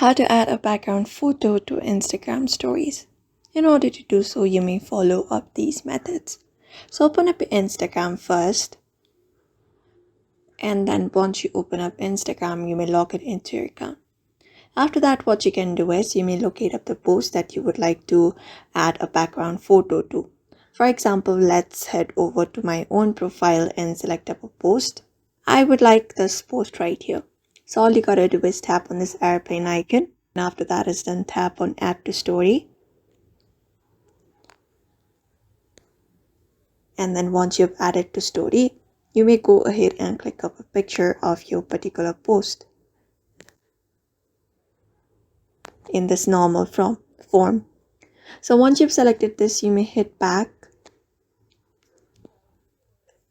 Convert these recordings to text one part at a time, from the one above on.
How to add a background photo to Instagram stories. In order to do so, you may follow up these methods. So open up your Instagram first. And then once you open up Instagram, you may log it into your account. After that, what you can do is you may locate up the post that you would like to add a background photo to. For example, let's head over to my own profile and select up a post. I would like this post right here. So all you gotta do is tap on this airplane icon. And after that is done, tap on add to story. And then once you've added to story, you may go ahead and click up a picture of your particular post in this normal form. So once you've selected this, you may hit back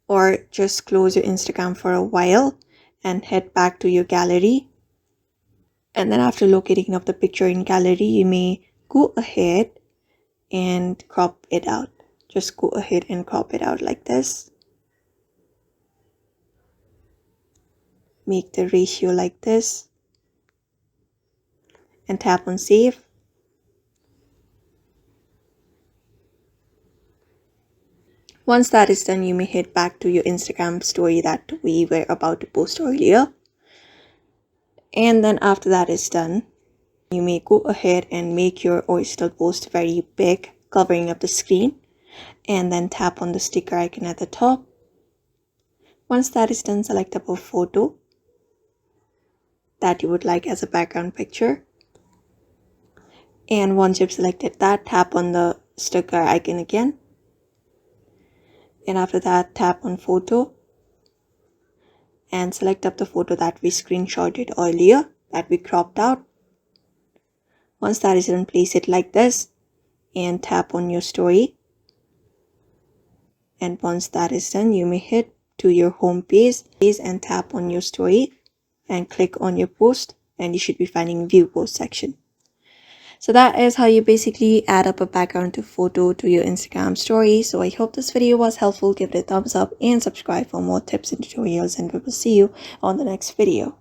or just close your Instagram for a while and head back to your gallery. And then after locating up the picture in gallery, you may go ahead and crop it out. Just go ahead and crop it out like this. Make the ratio like this. And tap on save. Once that is done, you may head back to your Instagram story that we were about to post earlier. And then after that is done, you may go ahead and make your original post very big, covering up the screen. And then tap on the sticker icon at the top. Once that is done, select up a photo that you would like as a background picture. And once you've selected that, tap on the sticker icon again. And after that, tap on photo and select up the photo that we screenshotted earlier, that we cropped out. Once that is done, place it like this and tap on your story. And once that is done, you may head to your home page and tap on your story and click on your post, and you should be finding view post section. So that is how you basically add up a background to photo to your Instagram story. So I hope this video was helpful. Give it a thumbs up and subscribe for more tips and tutorials, and we will see you on the next video.